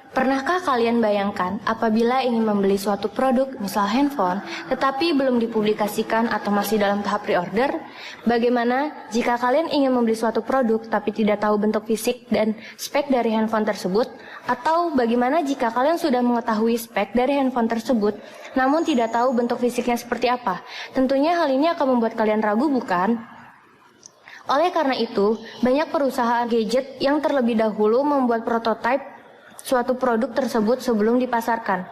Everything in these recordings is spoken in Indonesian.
Pernahkah kalian bayangkan apabila ingin membeli suatu produk, misal handphone, tetapi belum dipublikasikan atau masih dalam tahap pre-order? Bagaimana jika kalian ingin membeli suatu produk tapi tidak tahu bentuk fisik dan spek dari handphone tersebut? Atau bagaimana jika kalian sudah mengetahui spek dari handphone tersebut, namun tidak tahu bentuk fisiknya seperti apa? Tentunya hal ini akan membuat kalian ragu, bukan? Oleh karena itu, banyak perusahaan gadget yang terlebih dahulu membuat prototipe suatu produk tersebut sebelum dipasarkan.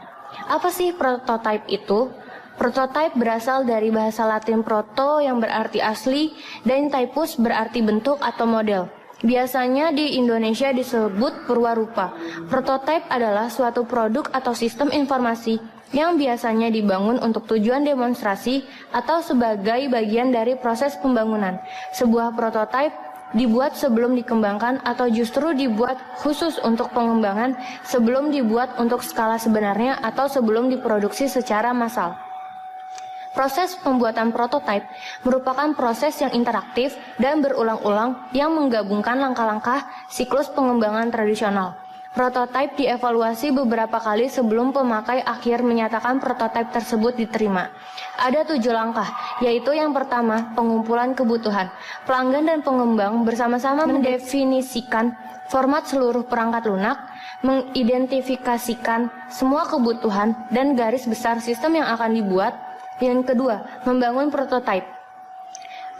Apa sih prototipe itu? Prototipe berasal dari bahasa Latin proto yang berarti asli dan typus berarti bentuk atau model. Biasanya di Indonesia disebut purwarupa. Prototipe adalah suatu produk atau sistem informasi yang biasanya dibangun untuk tujuan demonstrasi atau sebagai bagian dari proses pembangunan. Sebuah prototipe dibuat sebelum dikembangkan atau justru dibuat khusus untuk pengembangan sebelum dibuat untuk skala sebenarnya atau sebelum diproduksi secara massal. Proses pembuatan prototipe merupakan proses yang interaktif dan berulang-ulang yang menggabungkan langkah-langkah siklus pengembangan tradisional. Prototipe dievaluasi beberapa kali sebelum pemakai akhir menyatakan prototipe tersebut diterima. Ada 7 langkah, yaitu yang pertama, pengumpulan kebutuhan. Pelanggan dan pengembang bersama-sama mendefinisikan format seluruh perangkat lunak, mengidentifikasikan semua kebutuhan dan garis besar sistem yang akan dibuat. Yang kedua, membangun prototipe.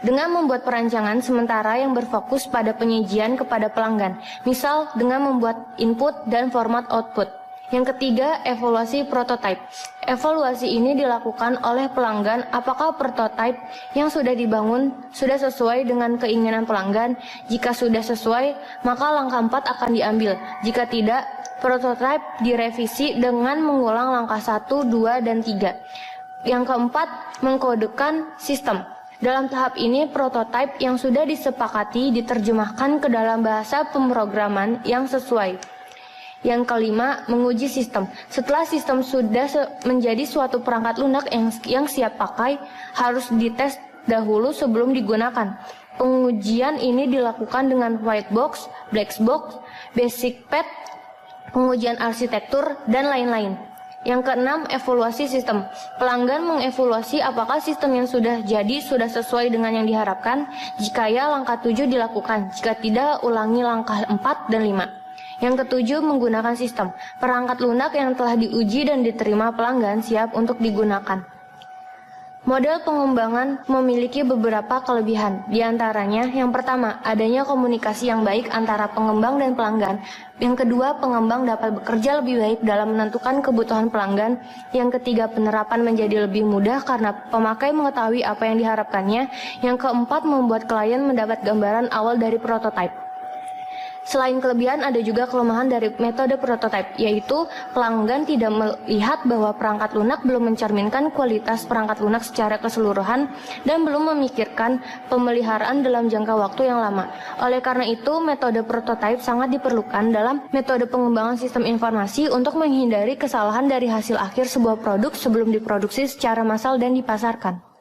Dengan membuat perancangan sementara yang berfokus pada penyajian kepada pelanggan, misal dengan membuat input dan format output. Yang ketiga, evaluasi prototipe. Evaluasi ini dilakukan oleh pelanggan apakah prototipe yang sudah dibangun sudah sesuai dengan keinginan pelanggan. Jika sudah sesuai, maka langkah 4 akan diambil. Jika tidak, prototipe direvisi dengan mengulang langkah 1, 2, dan 3. Yang keempat, mengkodekan sistem. Dalam tahap ini, prototipe yang sudah disepakati diterjemahkan ke dalam bahasa pemrograman yang sesuai. Yang kelima, menguji sistem. Setelah sistem sudah menjadi suatu perangkat lunak yang siap pakai, harus dites dahulu sebelum digunakan. Pengujian ini dilakukan dengan white box, black box, basic pad, pengujian arsitektur, dan lain-lain. Yang keenam, evaluasi sistem. Pelanggan mengevaluasi apakah sistem yang sudah jadi sudah sesuai dengan yang diharapkan. Jika ya, langkah 7 dilakukan. Jika tidak, ulangi langkah 4 dan 5. Yang ketujuh, menggunakan sistem. Perangkat lunak yang telah diuji dan diterima pelanggan siap untuk digunakan. Model pengembangan memiliki beberapa kelebihan. Di antaranya, yang pertama, adanya komunikasi yang baik antara pengembang dan pelanggan. Yang kedua, pengembang dapat bekerja lebih baik dalam menentukan kebutuhan pelanggan. Yang ketiga, penerapan menjadi lebih mudah karena pemakai mengetahui apa yang diharapkannya. Yang keempat, membuat klien mendapat gambaran awal dari prototipe. Selain kelebihan, ada juga kelemahan dari metode prototipe, yaitu pelanggan tidak melihat bahwa perangkat lunak belum mencerminkan kualitas perangkat lunak secara keseluruhan dan belum memikirkan pemeliharaan dalam jangka waktu yang lama. Oleh karena itu, metode prototipe sangat diperlukan dalam metode pengembangan sistem informasi untuk menghindari kesalahan dari hasil akhir sebuah produk sebelum diproduksi secara massal dan dipasarkan.